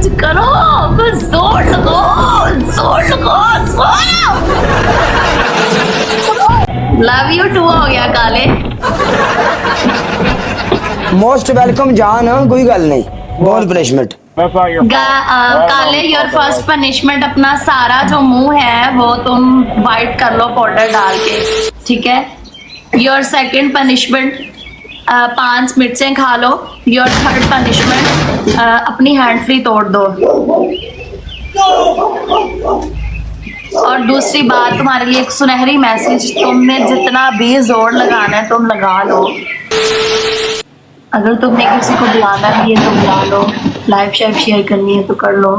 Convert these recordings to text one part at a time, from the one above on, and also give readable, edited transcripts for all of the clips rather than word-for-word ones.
कुछ करो, बस जोर लगाओ, जोर लगाओ, जोर। लव यू टू हो गया काले। मोस्ट वेलकम जान, कोई गल नहीं। बहुत पनिशमेंट। काले योर फर्स्ट पनिशमेंट, अपना सारा जो मुंह है वो तुम वाइट कर लो पाउडर डाल के, ठीक है। योर सेकंड पनिशमेंट 5 मिर्चें खा लो। योर थर्ड पनिशमेंट अपनी हैंड फ्री तोड़ दो। और दूसरी बात, तुम्हारे लिए एक सुनहरी मैसेज, तुमने जितना भी जोर लगाना है तुम लगा लो। अगर तुमने किसी को बुलाना भी है तो बुला लो, लाइव शाइव शेयर करनी है तो कर लो,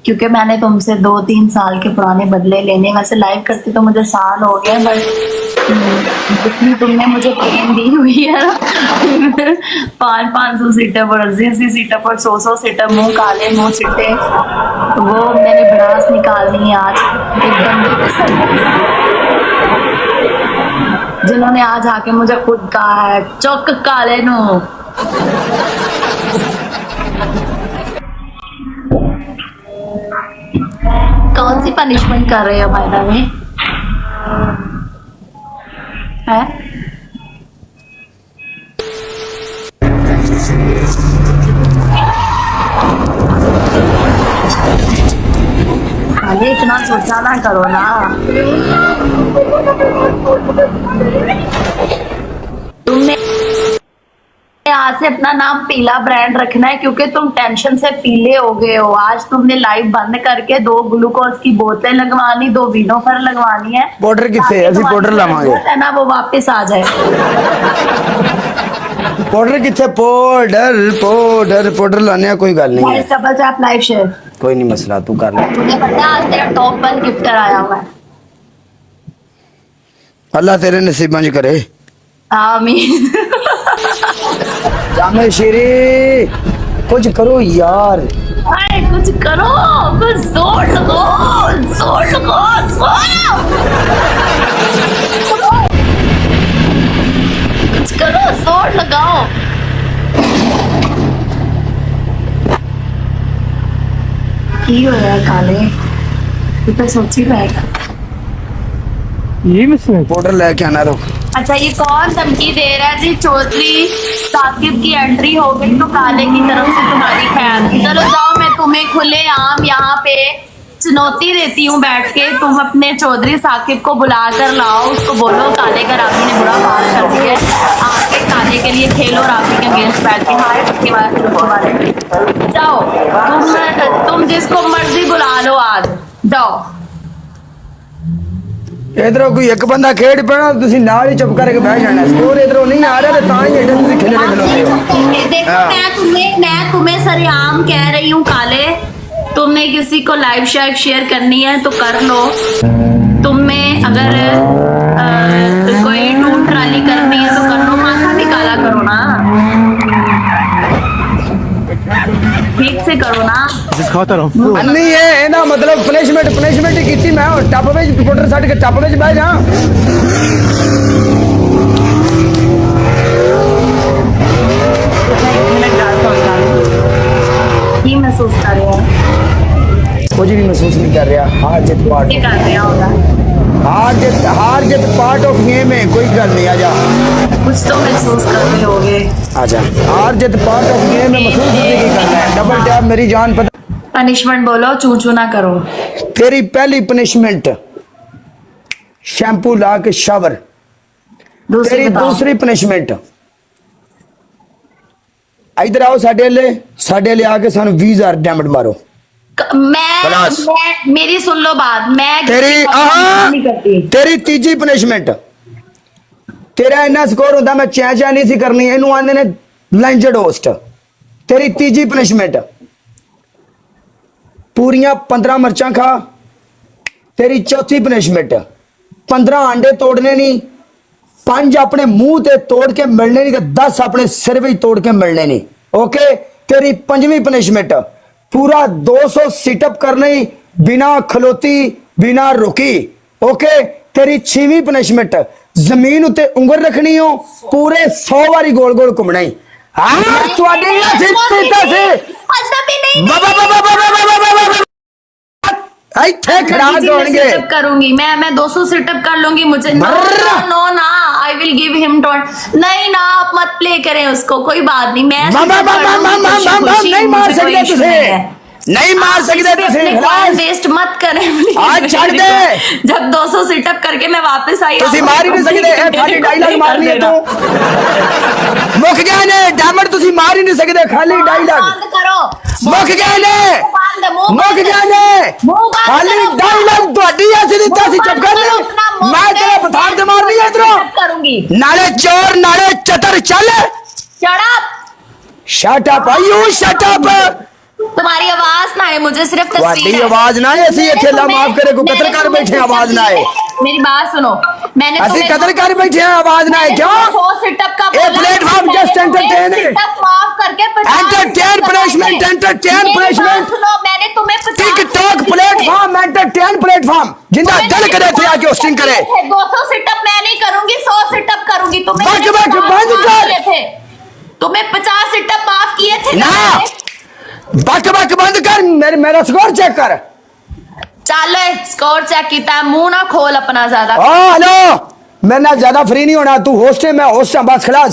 क्योंकि मैंने तुमसे 2-3 साल के पुराने बदले लेने। वैसे लाइव करते तो मुझे साल हो गए, बट जितनी तुमने मुझे पेन दी हुई है ना 500 सीटर पर, 80 सीटर पर, 100 सीटर, मुंह काले मुंह चिट्टे, तो वो मैंने भड़ास निकालनी है आज एक बंदे के साथ, जिन्होंने आज आके मुझे खुद कहा है चौक काले नो। कौन सी पनिशमेंट कर रहे हो मैडम में है? अरे इतना सोचा ना करो ना। तुमने आज से अपना नाम पीला ब्रांड रखना है, क्योंकि तुम टेंशन से पीले हो गए हो। आज तुमने लाइव बंद करके 2 ग्लूकोज की बोतलें लगवानी, 2 विनोफर लगवानी है। पाउडर कितने असि पाउडर लावांगे है ना, वो वापस आ जाए। पाउडर कितने? पाउडर पाउडर पाउडर लाने का कोई गल नहीं है। डबल टैप लाइव शेयर, कोई नहीं मसला, तू कर ले। मुझे पता है आज तेरा टॉप 1 गिफ्टर आया हुआ है। अल्लाह तेरे नसीबां च करे, आमीन। जामे शेरी, कुछ करो यार। अरे कुछ करो, बस जोर लगाओ, जोर लगाओ, जोर। कुछ करो, जोर लगाओ। की हो रहा है काले? तू तो सोची रहेगा। ये मिसमें पाउडर लेके आना। रुक, अच्छा ये कौन धमकी दे रहा है जी? चौधरी साकिब की एंट्री हो गई तो काले की तरफ से तुम्हारी खैर। चलो जाओ, मैं तुम्हें खुले आम यहाँ पे चुनौती देती हूँ बैठ के, तुम अपने चौधरी साकिब को बुला कर लाओ, उसको बोलो काले का राफी ने बुरा हाल कर दिया है, आके काले के लिए खेलो राफी के अगेंस्ट बैठ के। हाय उसके बाद जाओ, तुम जिसको मर्जी बुला लो आज, जाओ। इधरों कोई एक बंदा खेड पैना, तुसी नाल ही चुप करके बैठ जाना। स्कोर इधरों नहीं आ रहा, तो तां ही इधर तुसी खेलने खिलोते हो। देखो मैं तुम्हें सरेआम कह रही हूँ काले, तुमने किसी को लाइव शाइव शेयर करनी है तो कर लो। तुम्हें अगर कोई टूट ट्राली करनी है तो कर लो, माथा भी काला करो ना, ठीक से करो ना। दिखाता रहूं नहीं है ना, मतलब पनिशमेंट ही कीती मैं। टप विच पाउडर सट के टप विच बह जा। ये महसूस कर रहे हो? कुछ भी महसूस नहीं कर रहा। हार जित पार्ट, ये कर रहा होगा, हार जित पार्ट ऑफ गेम है, कोई गल नहीं। आजा, कुछ तो महसूस कर रहे होगे। आजा, हार जित पार्ट ऑफ गेम है, महसूस नहीं करना है। डबल टैप मेरी जान। पता पनिशमेंट बोलो, चू चू ना करो। तेरी पहली पनिशमेंट शैम्पू ला के शावर। तेरी दूसरी पनिशमेंट, इधर आओ साडे ले आके सानू 20,000 डायमंड मारो। मैं मेरी सुन लो बात, मैं तेरी नहीं करती। तेरी तीजी पनिशमेंट, तेरा इन्ना स्कोर होता मैं चैचा नहीं सी करनी, इनू आंदे ने लंजड होस्ट। तेरी तीजी पनिशमेंट, पूरियां 15 मिर्चा खा। तेरी चौथी पनिशमेंट, 15 अंडे तोड़ने नहीं, 5 अपने मुंह ते तोड़ के मिलने नहीं, 10 अपने सिर भी तोड़ के मिलने नहीं। ओके, तेरी 5वीं पनिशमेंट, पूरा 200 सिटअप करने बिना खलोती बिना रुकी। ओके, तेरी 6वीं पनिशमेंट, जमीन उत्ते उंगल रखनी हो, पूरे 100 बारी गोल गोल घूमना ही। ਇੱਥੇ ਖੜਾ मैं ਹੋਣਗੇ सिटअप करूंगी मैं 200 सिटअप कर लूंगी मुझे नो मर्रा। नो ना आई विल गिव हिम नहीं ना आप मत प्ले करें उसको कोई बात नहीं मैं मामा sit-up कर मामा लूंगी, मामा खुशी- मामा खुशी, नहीं मार मुझे कोई सकते issue तुझे नहीं है। नहीं मार सकते तुझे खलास वेस्ट मत करें please। आज छੱਡ दे। जब 200 सिटअप करके मैं वापस आई ਤੁਸੀਂ आप ਮਾਰ ਹੀ ਨਹੀਂ ਸਕਦੇ ਇਹ ਖਾਲੀ ਡਾਇਲੌਗ ਮਾਰਨੀ ਹੈ ਤੂੰ ਮੁੱਕ ਗਏ ਨੇ ਡਾਇਮੰਡ ਤੁਸੀਂ ਮਾਰ ਹੀ ਨਹੀਂ ਸਕਦੇ ਖਾਲੀ ਡਾਇਲੌਗ बंद करो ਮੁੱਕ ਗਏ ਨੇ बंद मुंह ਮੁੱਕ बंद ਗਏ ਨੇ मुंह बंद ਖਾਲੀ करो। ਡਾਇਲੌਗ ਤੁਹਾਡੀ ਐਸੀ ਦਿੱਤਾ ਸੀ ਚੁੱਪ ਕਰ ਲੈ ਮੈਂ ਤੇਰੇ ਪਥਾਰ ਤੇ ਮਾਰਨੀ ਹੈ ਇਧਰੋਂ Sit-up करूंगी ਨਾਲੇ ਚੋਰ ਨਾਲੇ ਚਤਰ ਚੱਲ Shut up shut up you shut up तुम्हारी आवाज ना है मुझे सिर्फ ਤੁਹਾਡੀ तस्वीर है। ਆਵਾਜ਼ ਨਾ ਆਏ ਅਸੀਂ ਇੱਥੇ ਲਾ ਮਾਫ ਕਰੇ ਕੋ ਕਤਲ ਕਰ ਬੈਠੇ ਆਵਾਜ਼ ਨਾ ਆਏ मेरी बात सुनो मैंने ਅਸੀਂ ਕਤਲ ਕਰ ਬੈਠੇ ਆ ਆਵਾਜ਼ ਨਾ ਆਏ ਕਿਉਂ 100 सिटअप का ये प्लेटफॉर्म just entertain है। सिटअप माफ करके 50 Entertain punishment, entertain punishment। सुनो मैंने तुम्हें 50 टिकटॉक प्लेटफॉर्म एंटरटेन प्लेटफॉर्म जिंदा दिल करे थे आके होस्टिंग करे 200 सिटअप मैं नहीं करूंगी 100 सिटअप करूंगी तुम्हें बक मैंने बक 50 बंद माफ कर। किए थे तुम्हें 50 सिटअप माफ किए थे ना बक बक बंद कर मेरा स्कोर चेक कर चल स्कोर चेक किया है, मुंह ना खोल अपना ज्यादा ओ हेलो मैं ना ज्यादा फ्री नहीं होना तू होस्ट है मैं होस्ट हूं बस खलास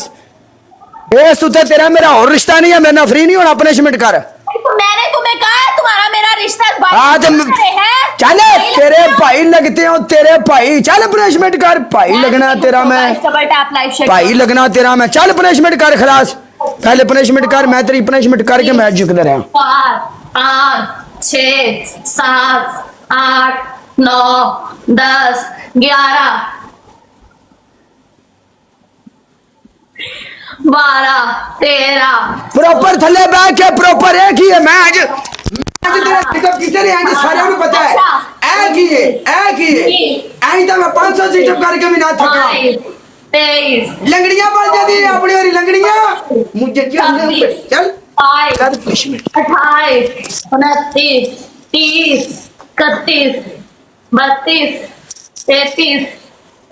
इस उते तेरा मेरा और रिश्ता नहीं है मैं ना फ्री नहीं होना पनिशमेंट कर तो मैंने तुम्हें कहा है तुम्हारा मेरा रिश्ता आज चल तेरे भाई लगते हो तेरे भाई चल पनिशमेंट कर भाई लगना तेरा मैं भाई लगना तेरा मैं चल पनिशमेंट कर खलास पहले पनिशमेंट कर मैं तेरी पनिशमेंट करके मैच जीतता रहा 4 5 6 7 8 9 10 11 12 13 प्रॉपर थले बैठ के प्रॉपर एक ही है मैच तेरा पिकअप कितने हैं सारे को पता है एक ही है ऐ तो मैं 500 सीटअप करके भी ना थका 23 लंगड़ियां बढ़ जाती है अपनी वाली लंगड़ियां मुझे चल 22 पनिशमेंट 28 29 30 31 32 33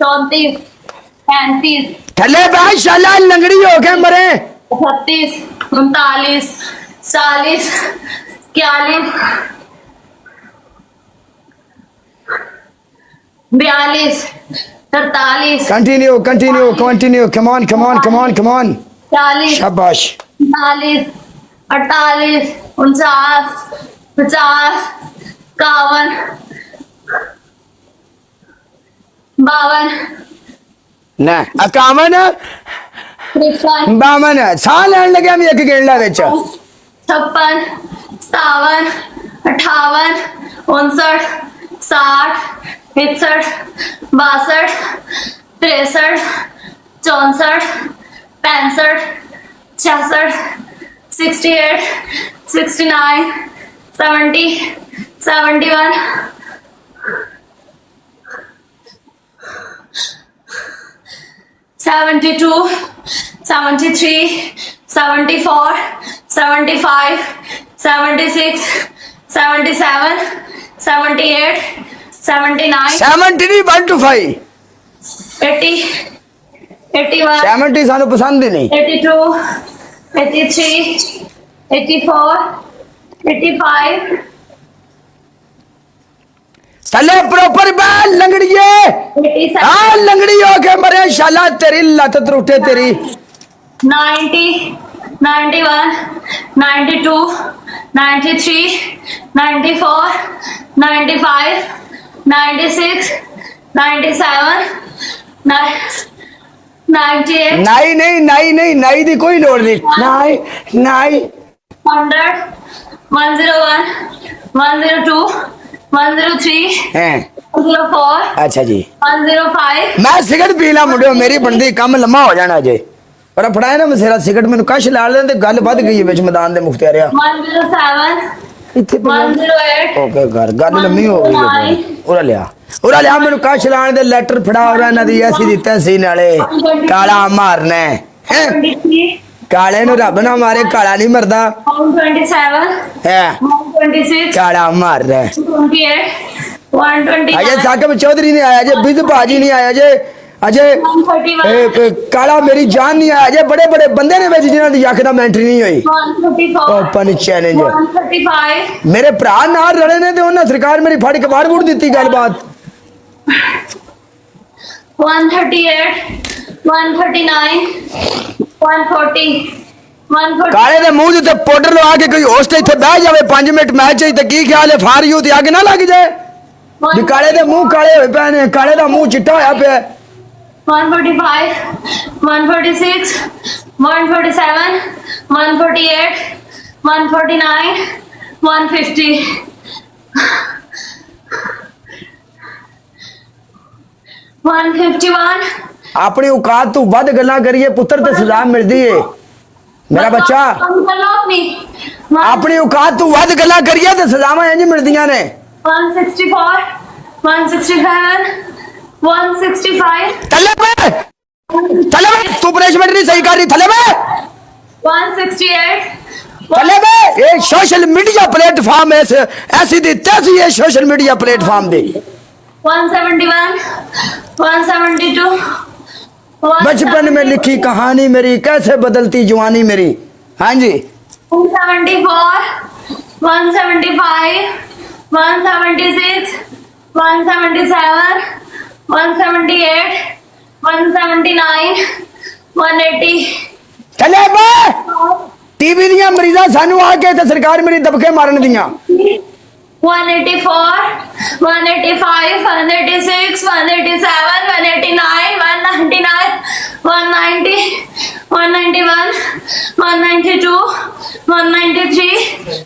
34 35 थले बैठ शाला लंगड़ी हो के मरे 36 39 40 41 42 43 continue continue continue come on come on come on come on 40 शाबाश 40 48 49 50 51 52 ना 51 53 52 ਸਾਹ ਲੈਣ ਲੱਗਿਆ ਮੈਂ ਇੱਕ ਗੇੜਲਾ ਵਿੱਚ 56 57 58 59 60 61 62 63 64 65 66 68 69 70 71 72 73 74 75 76 77 78 79 70 नहीं 1 to 5 80 81 70 ਸਾਨੂੰ ਪਸੰਦ ਹੀ ਨਹੀਂ 82 83 84 85 थले प्रॉपर बैठ लंगड़िए 87 हाँ लंगड़ी हो के मरे शाला तेरी लत त्रुटे तेरी 90 91 92 93 94 95 96 97 98 नाई नहीं नाई नहीं नाई दी कोई लोड़ नहीं नाई नाई 100 101 102 103 हैं 104 अच्छा जी 105 मैं सिगरेट पी ला मुंडियो मेरी बनदी कम लम्मा हो जाना अजे पर फड़ाया ना मसेरा सिगरेट मैनू कश ला लें ते गल वध गई विच मैदान दे मुख्तियारिया 107 इत्थे 108 ओके घर गल लम्मी हो गई उरा लिया मैनू कश लाण दे लेटर फड़ा और इन्हां दी ऐसी दी तैसी नाले काला मारना है 23 काले नु रब ना मारे काला नहीं मरदा 127 है 126 काला मार रहा है 128 129 अजय साकिब चौधरी नहीं आया जे बिज भाजी नहीं आया जे अजय 131 काला मेरी जान नहीं है अजय बड़े बड़े बंदे ने जिन्हों की यकदम एंट्री नहीं हुई 134 ओपन चैलेंज 135 मेरे भरा नाल रले ने ते उन्हें सरकार मेरी फड़ के बाहर बुड़ दी गलबात 138 139 140 140 काले दे मुंह ते पाउडर लगा के कोई होस्ट इथे बह जावे 5 मिनट मैच ते की ख्याल है फार यू ते अग ना लग जाए भी काले दे मुंह काले होए पे ने काले दा मुंह चिट्टा होया पे 145 146 147 148 149 150 151 अपनी औकात तू वध गल्लां करिए पुत्र ते सजा मिलदी है मेरा बच्चा अपनी औकात तू वध गल्लां करिए ते सजावां इंज मिलदियां ने 164 167 165 थले पे तू पनिशमेंट नहीं सही कर रही थले पे 168 थले पे ये सोशल मीडिया प्लेटफार्म है ऐसी दी तैसी है सोशल मीडिया प्लेटफार्म दे 171 172 बचपन में लिखी कहानी मेरी कैसे बदलती जवानी मेरी हाँ जी 174 175 176 177 178 179 180 चले बे टीवी दियां मरीजा सानू आके ते सरकार मेरी दबके मारन दियां 184 185 186 187 189 199 190 191 192 193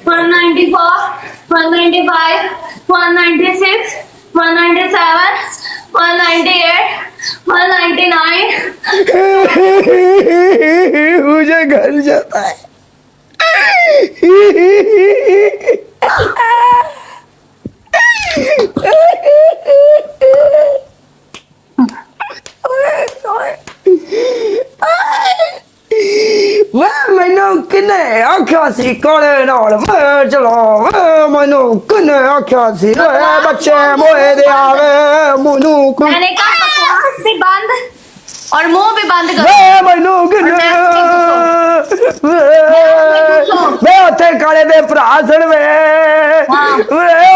194 195 196 197 198 199 मुझे घर जाता है मैनू किन्ने आख्या सी काले नाल चलो मैनू किन्ने आख्या सी बच्चे मोए दे आवे मैनू मैंने कहा बकवास भी बंद और मुंह भी बंद करो मैनू किन्ने वे उत्थे काले दे भरा सन वे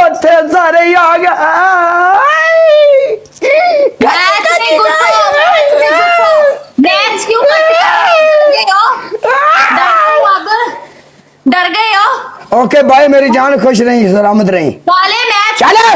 उत्थे सारे ही आ गए मैच नहीं गुस्सा मैच क्यों करते हो अब डर गए हो ओके भाई मेरी जान खुश रही सलामत रही काले मैच चले